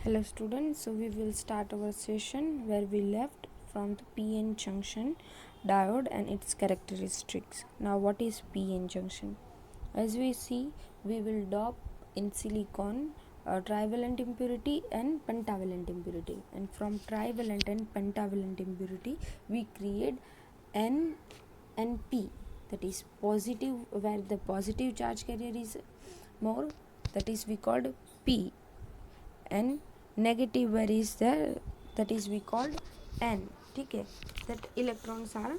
Hello students, so we will start our session where we left from the PN junction diode and its characteristics. Now what is PN junction? As we see, we will dope in silicon trivalent impurity and pentavalent impurity, and from trivalent and pentavalent impurity we create N and P, that is positive, where the positive charge carrier is more, that is we called P, and negative where is there, that is we called N. ठीक है, that electrons are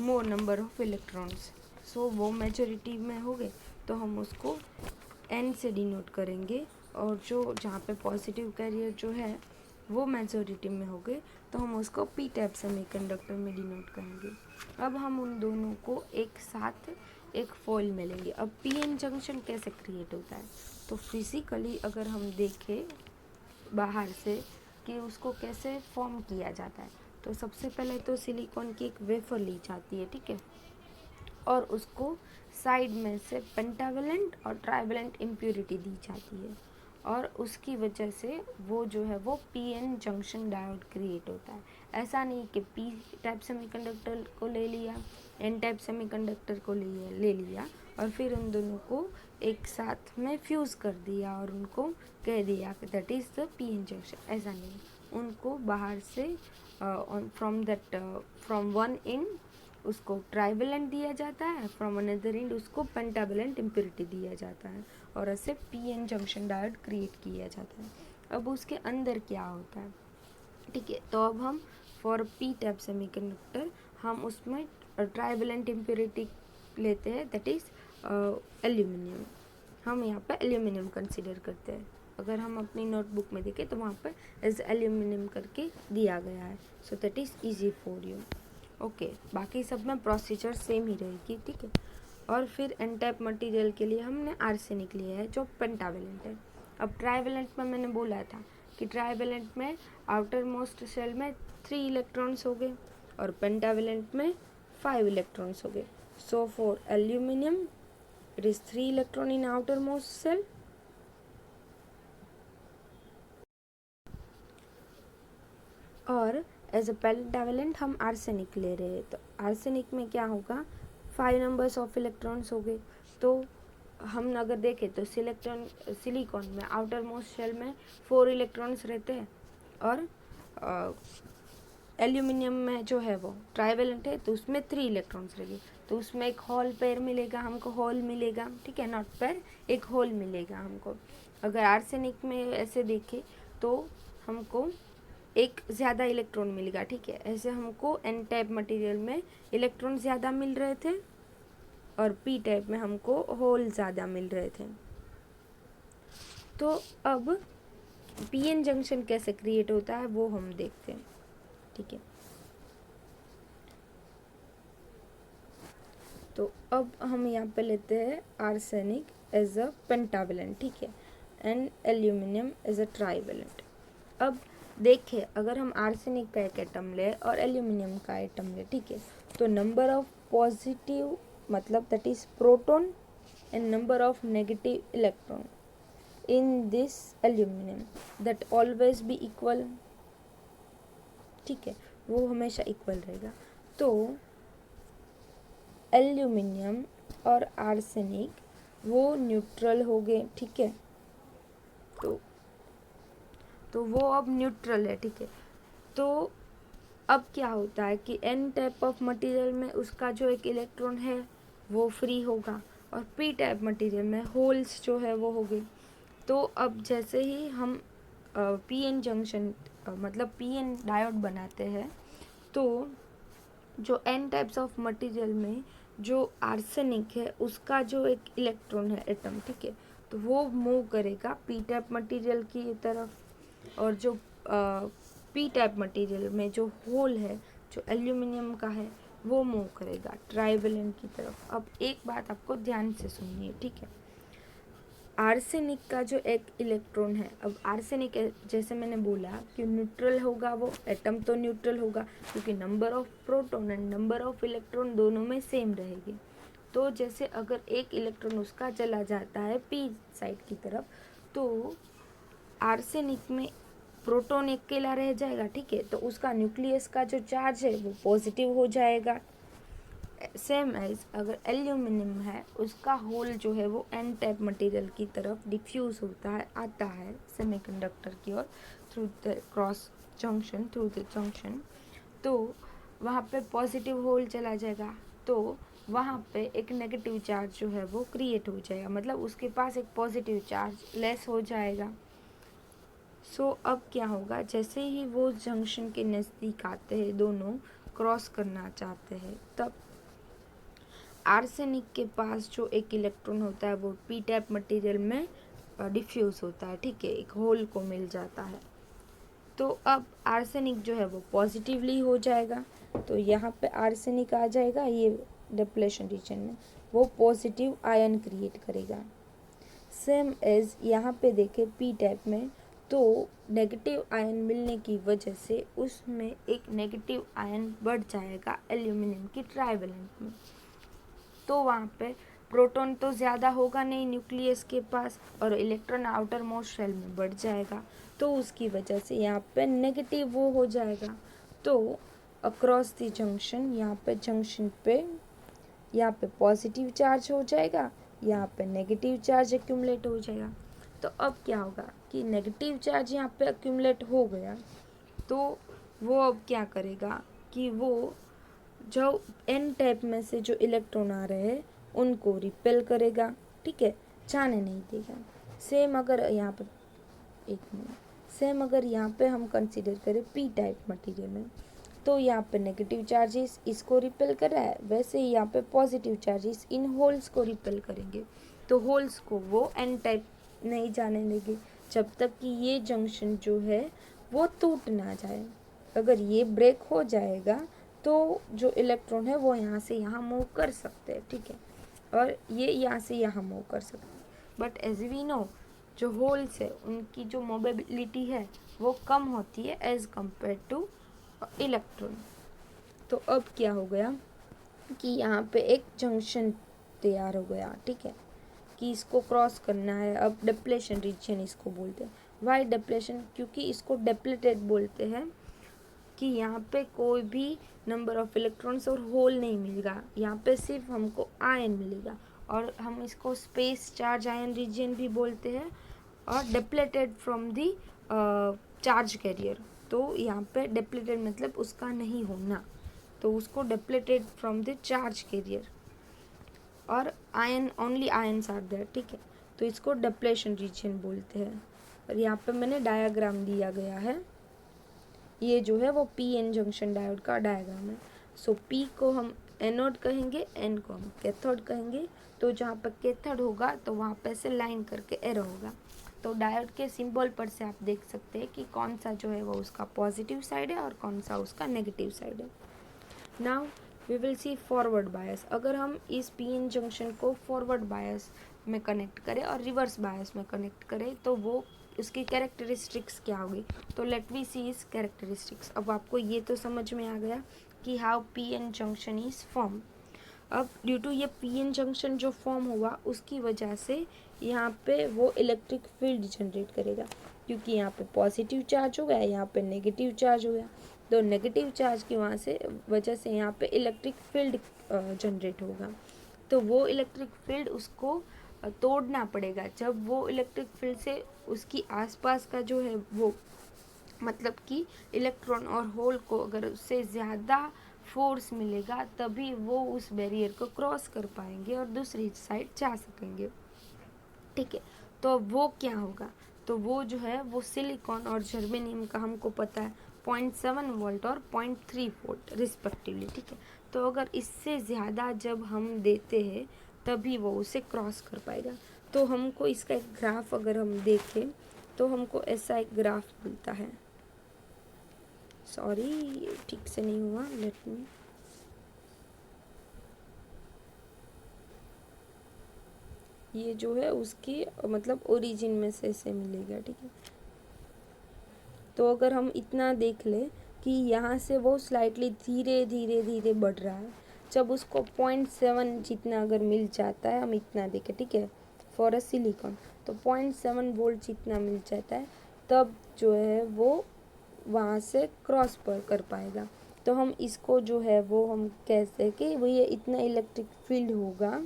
more number of electrons. So वो majority में हो गए तो हम उसको N से डिनोट करेंगे, और जो जहाँ पे पॉजिटिव कैरियर जो है वो मेजोरिटी में हो गए तो हम उसको पी टाइप सेमीकंडक्टर में डिनोट करेंगे. अब हम उन दोनों को एक साथ एक फॉइल में लेंगे. अब पी एन जंक्शन कैसे क्रिएट होता है, तो फिजिकली अगर हम देखें बाहर से कि उसको कैसे फॉर्म किया जाता है, तो सबसे पहले तो सिलिकॉन की एक वेफर ली जाती है, ठीक है, और उसको साइड में से पेंटावेलेंट और ट्राइवेलेंट इम्प्योरिटी दी जाती है, और उसकी वजह से वो जो है वो पीएन जंक्शन डायोड क्रिएट होता है. ऐसा नहीं कि पी टाइप सेमीकंडक्टर को ले लिया, एन टाइप सेमीकंडक्टर को ले लिया और फिर उन दोनों को एक साथ में फ्यूज़ कर दिया और उनको कह दिया कि that is the PN junction. ऐसा नहीं, उनको बाहर से फ्रॉम वन एंड उसको ट्राइवेलेंट दिया जाता है, फ्रॉम अनदर एंड उसको पेंटावेलेंट इम्प्योरिटी दिया जाता है, और ऐसे पीएन जंक्शन डायोड क्रिएट किया जाता है. अब उसके अंदर क्या होता है, ठीक है, तो अब हम फॉर पी टाइप सेमीकंडक्टर हम उसमें ट्राइवेलेंट इम्प्योरिटी लेते हैं, दैट इज़ एल्यूमिनियम. हम यहाँ पे एल्यूमिनियम कंसिडर करते हैं. अगर हम अपनी नोटबुक में देखें तो वहाँ पर एज एल्यूमिनियम करके दिया गया है. So that is easy for you. Okay, बाकी सब में प्रोसीजर सेम ही रहेगी, ठीक है. और फिर एन टाइप मटीरियल के लिए हमने आर्सेनिक लिया है जो पेंटावेलेंट है. अब ट्राइवेलेंट में मैंने बोला था कि ट्राइवेलेंट में आउटर मोस्ट शेल में 3 इलेक्ट्रॉन्स हो गए और पेंटावेलेंट में 5 इलेक्ट्रॉन्स हो गए. So for aluminium it is 3 electron in outermost shell, और एज अ पेंटावेलेंट हम आर्सेनिक ले रहे हैं. तो आर्सेनिक में क्या होगा, 5 नंबर्स ऑफ इलेक्ट्रॉन्स हो गए. तो हम अगर देखें तो सिलिकॉन में आउटर मोस्ट शेल में 4 इलेक्ट्रॉन्स रहते हैं, और एल्यूमिनियम में जो है वो ट्राइवेलेंट है तो उसमें 3 इलेक्ट्रॉन्स रहेंगे. तो उसमें एक होल पेयर मिलेगा हमको, होल मिलेगा, ठीक है, नॉट पेयर, एक होल मिलेगा हमको. अगर आर्सेनिक में ऐसे देखें तो हमको एक ज़्यादा इलेक्ट्रॉन मिलेगा, ठीक है. ऐसे हमको एन टाइप मटेरियल में इलेक्ट्रॉन ज़्यादा मिल रहे थे और पी टाइप में हमको होल ज़्यादा मिल रहे थे. तो अब पीएन जंक्शन कैसे क्रिएट होता है वो हम देखते हैं, ठीक है. तो अब हम यहाँ पे लेते हैं आर्सेनिक एज अ पेंटावेलेंट, ठीक है, and aluminium as a trivalent. अब देखिए, अगर हम आर्सेनिक का एक एटम ले और एल्यूमिनियम का एटम ले, ठीक है, तो नंबर ऑफ पॉजिटिव मतलब that is proton and number of negative electron in this aluminium that always be equal, ठीक है, वो हमेशा इक्वल रहेगा. तो एल्यूमिनियम और आर्सेनिक वो न्यूट्रल हो गए, ठीक है. तो वो अब न्यूट्रल है, ठीक है. तो अब क्या होता है कि एन टाइप ऑफ मटेरियल में उसका जो एक इलेक्ट्रॉन है वो फ्री होगा, और पी टाइप मटेरियल में होल्स जो है वो हो गई. तो अब जैसे ही हम पी एन जंक्शन मतलब पी एन डायोड बनाते हैं, तो जो एन टाइप्स ऑफ मटेरियल में जो आर्सेनिक है उसका जो एक इलेक्ट्रॉन है एटम, ठीक है, तो वो मूव करेगा पी टाइप मटेरियल की तरफ, और जो पी टाइप मटेरियल में जो होल है जो एल्यूमिनियम का है वो मूव करेगा ट्राइवेलेंट की तरफ. अब एक बात आपको ध्यान से सुनिए, ठीक है. आर्सेनिक का जो एक इलेक्ट्रॉन है, अब आर्सेनिक जैसे मैंने बोला कि न्यूट्रल होगा, वो एटम तो न्यूट्रल होगा क्योंकि number of proton and number of electron दोनों में सेम रहेगी. तो जैसे अगर एक इलेक्ट्रॉन उसका चला जाता है पी साइड की तरफ, तो आर्सेनिक में प्रोटॉन अकेला रह जाएगा, ठीक है, तो उसका न्यूक्लियस का जो चार्ज है वो पॉजिटिव हो जाएगा। सेम एज अगर एल्यूमिनियम है, उसका होल जो है वो एन टाइप मटेरियल की तरफ डिफ्यूज होता है, आता है सेमीकंडक्टर की ओर through the cross junction, through the junction, तो वहाँ पे पॉजिटिव होल चला जाएगा, तो वहाँ पे एक नेगेटिव चार्ज जो है वो क्रिएट हो जाएगा, मतलब उसके पास एक पॉजिटिव चार्ज लेस हो जाएगा। सो अब क्या होगा, जैसे ही वो जंक्शन के नज़दीक आते हैं, दोनों क्रॉस करना चाहते हैं, तब आर्सेनिक के पास जो एक इलेक्ट्रॉन होता है वो पी टाइप मटेरियल में डिफ्यूज होता है, ठीक है, एक होल को मिल जाता है। तो अब आर्सेनिक जो है वो पॉजिटिवली हो जाएगा, तो यहाँ पे आर्सेनिक आ जाएगा, ये डिप्लेशन रीजन में वो पॉजिटिव आयन क्रिएट करेगा। सेम एज यहाँ पे देखें पी टाइप में, तो नेगेटिव आयन मिलने की वजह से उसमें एक नेगेटिव आयन बढ़ जाएगा एल्यूमिनियम की ट्राइवेलेंट में, तो वहाँ पे प्रोटॉन तो ज़्यादा होगा नहीं न्यूक्लियस के पास, और इलेक्ट्रॉन आउटर मोस्ट शेल में बढ़ जाएगा, तो उसकी वजह से यहाँ पे नेगेटिव वो हो जाएगा। तो अक्रॉस द जंक्शन, यहाँ पे जंक्शन पे यहाँ पे पॉजिटिव चार्ज हो जाएगा, यहाँ पे नेगेटिव चार्ज एक्यूमुलेट हो जाएगा। तो अब क्या होगा कि नेगेटिव चार्ज यहाँ पे एक्यूमुलेट हो गया, तो वो अब क्या करेगा कि वो जो एन टाइप में से जो इलेक्ट्रॉन आ रहे हैं उनको रिपेल करेगा, ठीक है, जाने नहीं देगा। सेम अगर यहाँ पे सेम अगर यहाँ पे हम कंसीडर करें पी टाइप मटेरियल में, तो यहाँ पे नेगेटिव चार्जेस इसको रिपेल कर रहा है, वैसे ही यहाँ पे पॉजिटिव चार्जेस इन होल्स को रिपेल करेंगे, तो होल्स को वो एन टाइप नहीं जाने देंगे जब तक कि ये जंक्शन जो है वो टूट ना जाए। अगर ये ब्रेक हो जाएगा तो जो इलेक्ट्रॉन है वो यहाँ से यहाँ मूव कर सकते हैं, ठीक है, और ये यहाँ से यहाँ मूव कर सकते हैं। बट एज वी नो, जो होल्स है उनकी जो मोबिलिटी है वो कम होती है एज कम्पेयर टू इलेक्ट्रॉन। तो अब क्या हो गया कि यहाँ पे एक जंक्शन तैयार हो गया, ठीक है, कि इसको क्रॉस करना है। अब डिप्लेशन रीजन इसको बोलते हैं। Why depletion? क्योंकि इसको डिप्लेटेड बोलते हैं कि यहाँ पे कोई भी नंबर ऑफ इलेक्ट्रॉन्स और होल नहीं मिलेगा, यहाँ पे सिर्फ हमको आयन मिलेगा, और हम इसको स्पेस चार्ज आयन रीजन भी बोलते हैं, और depleted from the charge carrier. तो यहाँ पे डिप्लेटेड मतलब उसका नहीं होना, तो उसको depleted from the charge carrier, और ion only ions are there, ठीक है, तो इसको डिप्लेशन रीजन बोलते हैं। और यहाँ पे मैंने डायग्राम दिया गया है, ये जो है वो पी एन जंक्शन डायोड का डायग्राम है। सो पी को हम एनोड कहेंगे, एन को हम कैथोड कहेंगे, तो जहाँ पर कैथोड होगा तो वहाँ पे से लाइन करके एरो होगा। तो डायोड के सिंबल पर से आप देख सकते हैं कि कौन सा जो है वो उसका पॉजिटिव साइड है और कौन सा उसका नेगेटिव साइड है। Now we will see forward bias. अगर हम इस पी एन जंक्शन को फॉरवर्ड बायस में कनेक्ट करें और रिवर्स बायस में कनेक्ट करें तो वो उसकी कैरेक्टरिस्टिक्स क्या होगी। तो let we see is characteristics. अब आपको ये तो समझ में आ गया कि how P N junction is form. अब ड्यू टू ये पी एन जंक्शन जो फॉर्म हुआ उसकी वजह से यहाँ पे वो इलेक्ट्रिक फील्ड जनरेट करेगा, क्योंकि यहाँ पे पॉजिटिव चार्ज हो गया, यहाँ पे नेगेटिव चार्ज हो गया, तो नेगेटिव चार्ज की वजह से यहाँ पे इलेक्ट्रिक फील्ड जनरेट होगा। तो वो इलेक्ट्रिक फील्ड उसको तोड़ना पड़ेगा। जब वो इलेक्ट्रिक फील्ड से उसकी आसपास का जो है वो मतलब कि इलेक्ट्रॉन और होल को अगर उससे ज़्यादा फोर्स मिलेगा तभी वो उस बैरियर को क्रॉस कर पाएंगे और दूसरी साइड जा सकेंगे, ठीक है। तो वो क्या होगा, तो वो जो है वो सिलिकॉन और जर्मेनियम का हमको पता है 0.7 वोल्ट और 0.3 वोल्ट रिस्पेक्टिवली, ठीक है। तो अगर इससे ज़्यादा जब हम देते हैं तभी वो उसे क्रॉस कर पाएगा। तो हमको इसका एक ग्राफ अगर हम देखें तो हमको ऐसा एक ग्राफ मिलता है। सॉरी ठीक से नहीं हुआ, लेट मी, ये जो है उसकी मतलब ओरिजिन में से ऐसे मिलेगा, ठीक है। तो अगर हम इतना देख ले कि यहाँ से वो स्लाइटली धीरे धीरे धीरे बढ़ रहा है, जब उसको 0.7 जितना अगर मिल जाता है, हम इतना देखें, ठीक है, फॉर अ सिलिकॉन, तो 0.7 वोल्ट जितना मिल जाता है तब जो है वो वहाँ से क्रॉस पर कर पाएगा। तो हम इसको जो है वो हम कहते हैं कि वो ये इतना इलेक्ट्रिक फील्ड होगा,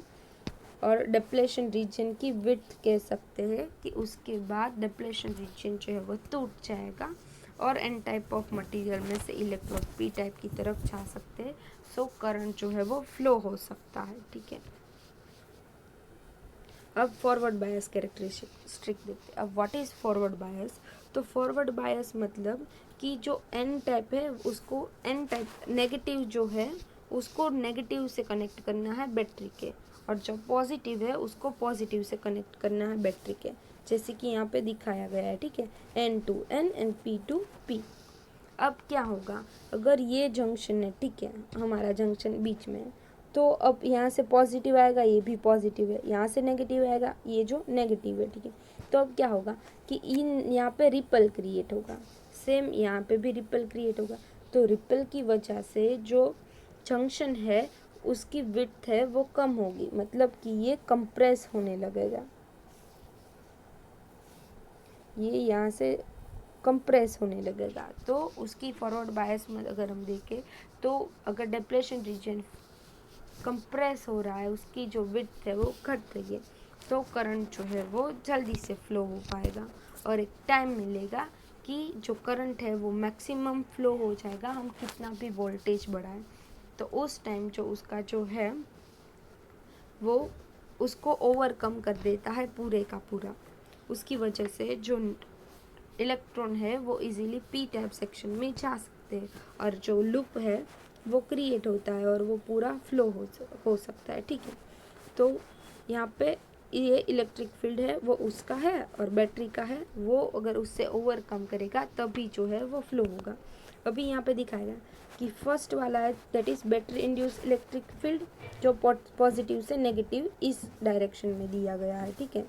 और डिप्लेशन रीजन की विड्थ कह सकते हैं कि उसके बाद डिप्लेशन रीजन जो है वो टूट जाएगा और एन टाइप ऑफ मटेरियल में से इलेक्ट्रॉन पी टाइप की तरफ जा सकते हैं। सो करंट जो है वो फ्लो हो सकता है। ठीक है, अब फॉरवर्ड बायस कैरेक्टरिस्टिक देखते हैं। अब व्हाट इज़ फॉरवर्ड बायस? तो फॉरवर्ड बायस मतलब कि जो एन टाइप है उसको एन टाइप नेगेटिव जो है उसको नेगेटिव से कनेक्ट करना है बैटरी के, और जो पॉजिटिव है उसको पॉजिटिव से कनेक्ट करना है बैटरी के, जैसे कि यहाँ पे दिखाया गया है। ठीक है, N to N and P to P. अब क्या होगा, अगर ये जंक्शन है, ठीक है, हमारा जंक्शन बीच में है, तो अब यहाँ से पॉजिटिव आएगा, ये भी पॉजिटिव है, यहाँ से नेगेटिव आएगा, ये जो नेगेटिव है। ठीक है, तो अब क्या होगा कि इन यहाँ पे रिपल क्रिएट होगा, सेम यहाँ पे भी रिपल क्रिएट होगा। तो रिपल की वजह से जो जंक्शन है उसकी विड्थ है वो कम होगी, मतलब कि ये कंप्रेस होने लगेगा, ये यहाँ से कंप्रेस होने लगेगा। तो उसकी फॉरवर्ड बायस में अगर हम देखें तो अगर डिप्लेशन रीजन कंप्रेस हो रहा है, उसकी जो विड्थ है वो घट रही है, तो करंट जो है वो जल्दी से फ्लो हो पाएगा और एक टाइम मिलेगा कि जो करंट है वो मैक्सिमम फ्लो हो जाएगा, हम कितना भी वोल्टेज बढ़ाएं। तो उस टाइम जो उसका जो है वो उसको ओवरकम कर देता है पूरे का पूरा। उसकी वजह से जो इलेक्ट्रॉन है वो इजीली पी टाइप सेक्शन में जा सकते हैं और जो लूप है वो क्रिएट होता है और वो पूरा फ्लो हो सकता है। ठीक है, तो यहाँ पे ये इलेक्ट्रिक फील्ड है वो उसका है और बैटरी का है, वो अगर उससे ओवरकम करेगा तभी जो है वो फ्लो होगा। अभी यहाँ पे दिखाएगा कि फर्स्ट वाला है that is battery induce electric field, जो पॉजिटिव से नेगेटिव इस डायरेक्शन में दिया गया है। ठीक है,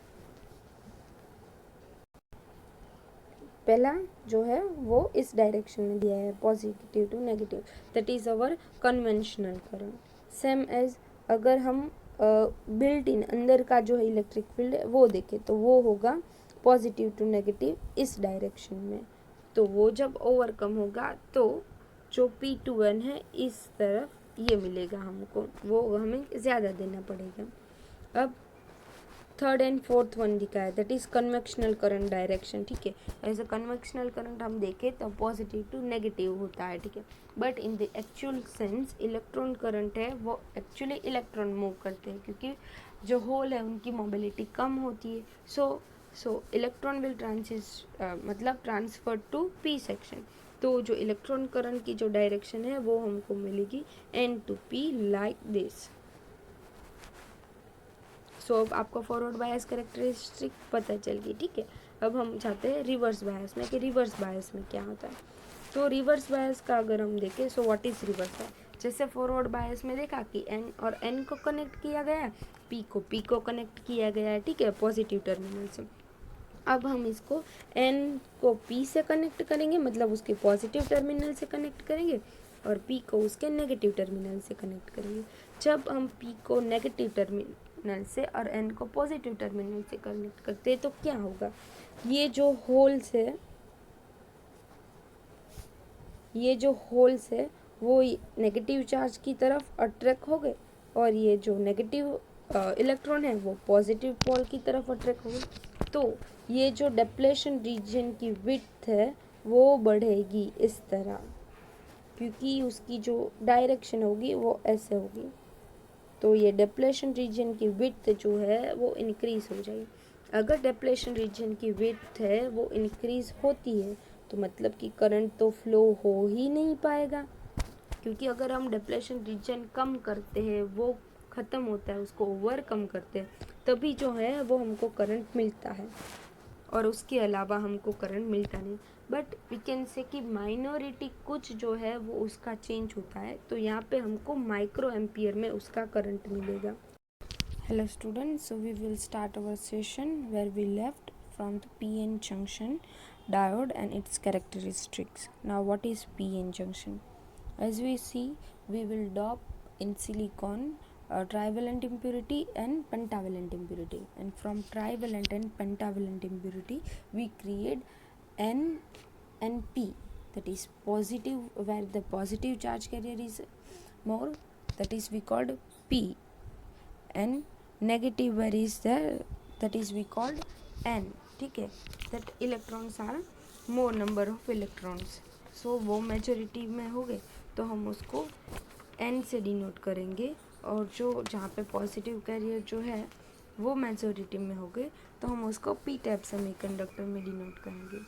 पहला जो है वो इस डायरेक्शन में दिया है, positive to negative, that is our conventional current. Same as अगर हम बिल्ट इन अंदर का जो है इलेक्ट्रिक फील्ड है वो देखें तो वो होगा पॉजिटिव टू नेगेटिव इस डायरेक्शन में। तो वो जब ओवरकम होगा तो जो P2N है इस तरफ ये मिलेगा हमको, वो हमें ज़्यादा देना पड़ेगा। अब थर्ड एंड फोर्थ वन दिखा है that is convectional current direction. ठीक है, एज अ कन्वेक्शनल करंट हम देखें तो पॉजिटिव टू नेगेटिव होता है। ठीक है, but in the actual sense electron current है वो एक्चुअली इलेक्ट्रॉन मूव करते हैं, क्योंकि जो होल है उनकी मोबिलिटी कम होती है। सो इलेक्ट्रॉन विल मतलब ट्रांसफर टू पी सेक्शन। तो जो इलेक्ट्रॉन करंट की जो डायरेक्शन है वो हमको मिलेगी N to P like this. So अब आपको फॉरवर्ड बायस कैरेक्टरिस्टिक पता चल गई। ठीक है, अब हम चाहते हैं रिवर्स बायस में कि रिवर्स बायस में क्या होता है। तो रिवर्स बायस का अगर हम देखें so what is reverse bias, जैसे फॉरवर्ड बायस में देखा कि एन और एन को कनेक्ट किया गया है, पी को कनेक्ट किया गया है। ठीक है, पॉजिटिव टर्मिनल से। अब हम इसको एन को पी से कनेक्ट करेंगे, मतलब उसके पॉजिटिव टर्मिनल से कनेक्ट करेंगे, और पी को उसके नेगेटिव टर्मिनल से कनेक्ट करेंगे। जब हम पी को नेगेटिव टर्मिनल से और एन को पॉजिटिव टर्मिनल से कनेक्ट करते हैं तो क्या होगा, ये जो होल्स है वो नेगेटिव चार्ज की तरफ अट्रैक्ट हो गए, और ये जो नेगेटिव इलेक्ट्रॉन है वो पॉजिटिव पोल की तरफ अट्रैक्ट हो गए। तो ये जो डिप्लेशन रीजन की विड्थ है वो बढ़ेगी इस तरह, क्योंकि उसकी जो डायरेक्शन होगी वो ऐसे होगी। तो ये डिप्लेशन रीजन की विड्थ जो है वो इंक्रीज हो जाएगी। अगर डिप्लेशन रीजन की विड्थ है वो इंक्रीज होती है तो मतलब कि करंट तो फ्लो हो ही नहीं पाएगा, क्योंकि अगर हम डिप्लेशन रीजन कम करते हैं, वो ख़त्म होता है, उसको ओवर कम करते हैं, तभी जो है वो हमको करंट मिलता है, और उसके अलावा हमको करंट मिलता नहीं। बट वी कैन से कि माइनॉरिटी कुछ जो है वो उसका चेंज होता है, तो यहाँ पे हमको माइक्रो एम्पियर में उसका करंट मिलेगा। Hello students, so we will start our session where we left from the PN junction diode and its characteristics. Now what is PN junction? As we see, we will dop in silicon trivalent impurity and pentavalent impurity, and from trivalent and pentavalent impurity we create N and P, that is positive, where the positive charge carrier is more, that is we called P, and negative where is there, that is we called N. ठीक है, that electrons are more number of electrons. So वो majority में हो गए तो हम उसको N से डिनोट करेंगे, और जो जहाँ पे पॉजिटिव कैरियर जो है वो मेजोरिटी में हो गए तो हम उसको पी टाइप सेमीकंडक्टर में डिनोट करेंगे.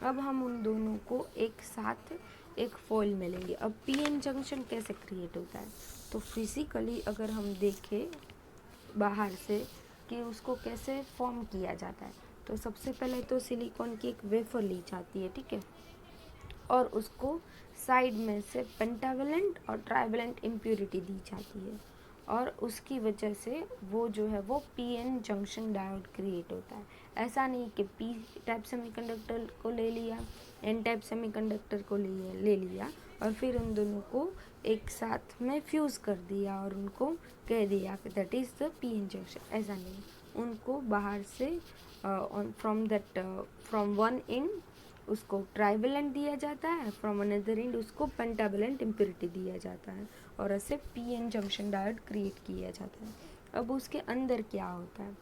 अब हम उन दोनों को एक साथ एक फॉइल में लेंगे. अब पी एन जंक्शन कैसे क्रिएट होता है, तो फिजिकली अगर हम देखें बाहर से कि उसको कैसे फॉर्म किया जाता है, तो सबसे पहले तो सिलिकॉन की एक वेफर ली जाती है, ठीक है, और उसको साइड में से पेंटावेलेंट और ट्राइवेलेंट इम्प्योरिटी दी जाती है, और उसकी वजह से वो जो है वो P N junction diode create होता है. ऐसा नहीं कि पी टाइप सेमीकंडक्टर को ले लिया, एन टाइप सेमीकंडक्टर को ले लिया और फिर उन दोनों को एक साथ में फ्यूज़ कर दिया और उनको कह दिया कि that is the P N junction. ऐसा नहीं, उनको बाहर से फ्रॉम वन एंड उसको ट्राइवेलेंट दिया जाता है, फ्रॉम अनदर एंड उसको पेंटावेलेंट इम्प्योरिटी दिया जाता है, और ऐसे P N junction diode create किया जाता है. अब उसके अंदर क्या होता है,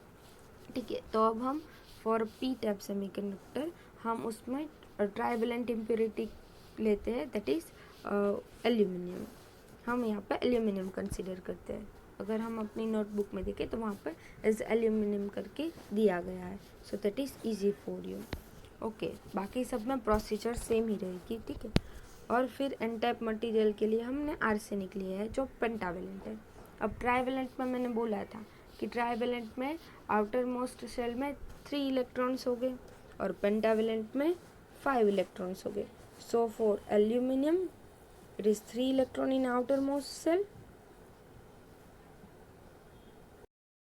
ठीक है, तो अब हम फॉर पी टाइप सेमीकंडक्टर हम उसमें ट्राइवेलेंट इम्प्योरिटी लेते हैं, दैट इज़ एल्यूमिनियम. हम यहाँ पे एल्यूमिनियम कंसिडर करते हैं. अगर हम अपनी नोटबुक में देखें तो वहाँ पर एज एल्यूमिनियम करके दिया गया है, so that is easy for you. Okay, बाकी सब में प्रोसीजर सेम ही रहेगी, ठीक है. और फिर एन टाइप मटीरियल के लिए हमने आर्सेनिक लिया है जो पेंटावेलेंट है. अब ट्राइवेलेंट में मैंने बोला था कि ट्राइवेलेंट में आउटर मोस्ट शेल में 3 इलेक्ट्रॉन्स हो गए और पेंटावेलेंट में 5 इलेक्ट्रॉन्स हो गए. So for aluminium it is 3 electron in outermost shell